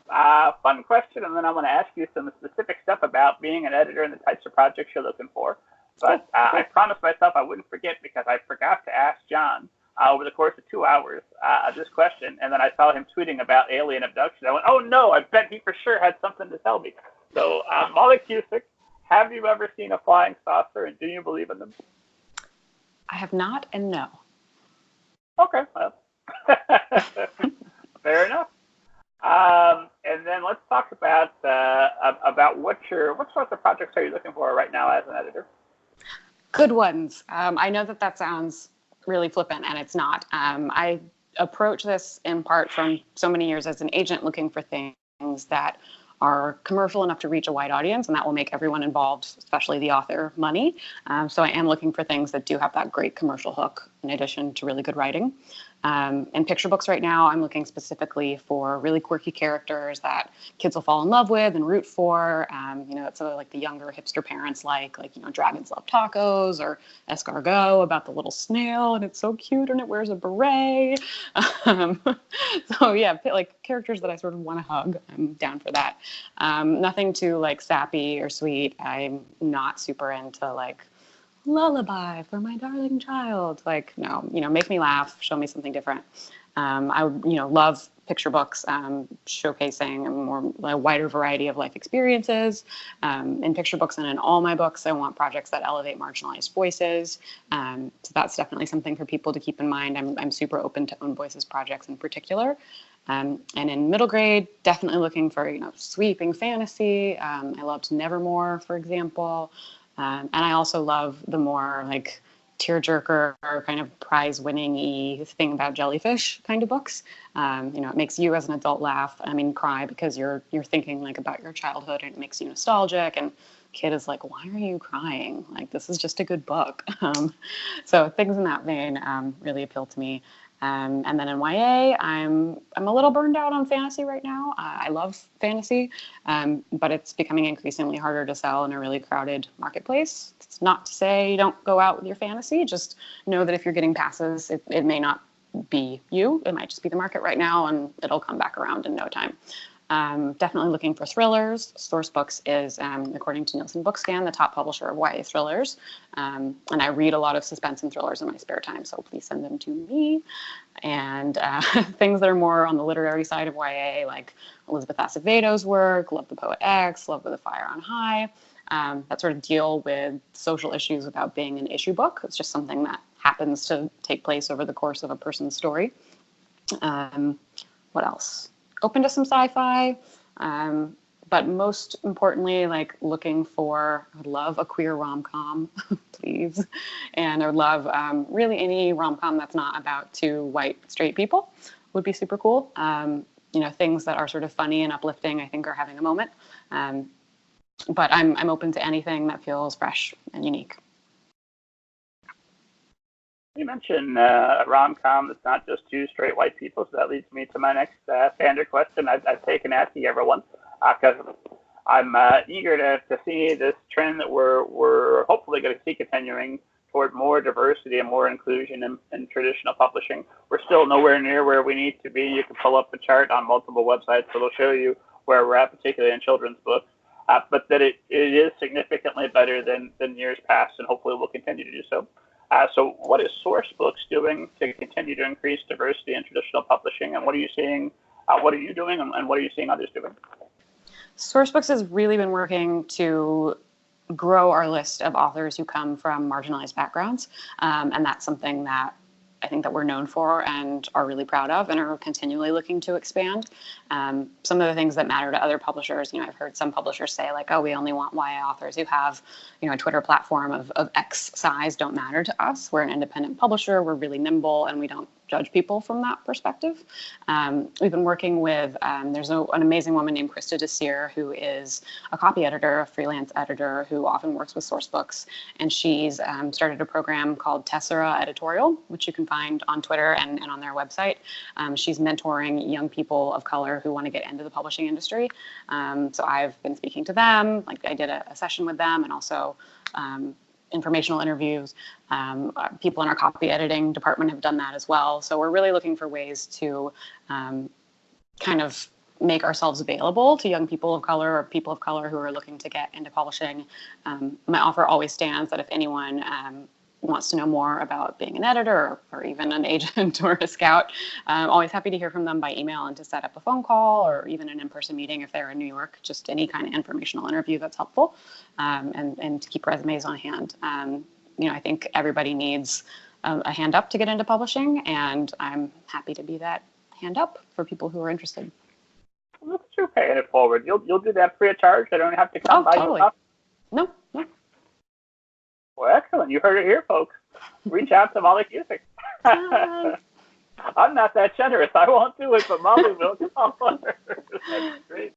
fun question, and then I'm going to ask you some specific stuff about being an editor and the types of projects you're looking for. But I promised myself I wouldn't forget because I forgot to ask John over the course of 2 hours this question, and then I saw him tweeting about alien abduction. I went, oh no, I bet he for sure had something to tell me. So, Molly Cusick, have you ever seen a flying saucer, and do you believe in them? I have not, and no. Okay, well, fair enough. And then let's talk about what sorts of projects are you looking for right now as an editor? Good ones. I know that sounds really flippant, and it's not. I approach this in part from so many years as an agent looking for things that are commercial enough to reach a wide audience, and that will make everyone involved, especially the author, money. So I am looking for things that do have that great commercial hook in addition to really good writing. In picture books right now, I'm looking specifically for really quirky characters that kids will fall in love with and root for. It's sort of like the younger hipster parents like, Dragons Love Tacos or Escargot about the little snail, and it's so cute and it wears a beret. So yeah, like characters that I sort of want to hug. I'm down for that. Nothing too like sappy or sweet. I'm not super into like lullaby for my darling child. Like, no, make me laugh, show me something different. I love picture books, showcasing a wider variety of life experiences. In picture books and in all my books, I want projects that elevate marginalized voices. So that's definitely something for people to keep in mind. I'm super open to Own Voices projects in particular. And in middle grade, definitely looking for, sweeping fantasy. I loved Nevermore, for example. And I also love the more like tearjerker or kind of prize-winning-y thing about jellyfish kind of books. It makes you as an adult laugh. I mean, cry because you're thinking like about your childhood, and it makes you nostalgic. And kid is like, why are you crying? Like, this is just a good book. So things in that vein really appeal to me. And then in YA, I'm a little burned out on fantasy right now. I love fantasy, but it's becoming increasingly harder to sell in a really crowded marketplace. It's not to say you don't go out with your fantasy. Just know that if you're getting passes, it may not be you. It might just be the market right now, and it'll come back around in no time. Definitely looking for thrillers. Source Books is, according to Nielsen Bookscan, the top publisher of YA thrillers. And I read a lot of suspense and thrillers in my spare time, so please send them to me. And things that are more on the literary side of YA, like Elizabeth Acevedo's work, Love the Poet X, Love with a Fire on High, that sort of deal with social issues without being an issue book. It's just something that happens to take place over the course of a person's story. What else? Open to some sci-fi, but most importantly, like looking for, I would love a queer rom-com, please. And I would love really any rom-com that's not about two white straight people would be super cool. Things that are sort of funny and uplifting, I think, are having a moment. But I'm open to anything that feels fresh and unique. You mentioned a rom-com that's not just two straight white people, so that leads me to my next standard question I've taken asking everyone, because I'm eager to see this trend that we're hopefully going to see continuing toward more diversity and more inclusion in traditional publishing. We're still nowhere near where we need to be. You can pull up a chart on multiple websites that'll show you where we're at, particularly in children's books, but that it is significantly better than years past, and hopefully will continue to do so. So what is Source Books doing to continue to increase diversity in traditional publishing, and what are you seeing? What are you doing, and what are you seeing others doing? Source Books has really been working to grow our list of authors who come from marginalized backgrounds, and that's something that I think that we're known for and are really proud of and are continually looking to expand. Some of the things that matter to other publishers, I've heard some publishers say like, oh, we only want YA authors who have, a Twitter platform of X size don't matter to us. We're an independent publisher. We're really nimble, and we don't judge people from that perspective. We've been working with, there's an amazing woman named Krista Desir, who is a copy editor, a freelance editor who often works with Source Books. And she's started a program called Tessera Editorial, which you can find on Twitter and on their website. She's mentoring young people of color who want to get into the publishing industry. So I've been speaking to them, like I did a session with them, and also informational interviews. People in our copy editing department have done that as well. So we're really looking for ways to kind of make ourselves available to young people of color or people of color who are looking to get into publishing. My offer always stands that if anyone wants to know more about being an editor or even an agent or a scout, I'm always happy to hear from them by email and to set up a phone call or even an in-person meeting if they're in New York, just any kind of informational interview that's helpful, and to keep resumes on hand. I think everybody needs a hand up to get into publishing, and I'm happy to be that hand up for people who are interested. Look at you paying it forward. You'll do that free of charge. I don't have to come by totally. your No. Well, excellent. You heard it here, folks. Reach out to Molly Cusick. I'm not that generous. I won't do it, but Molly will. That's great.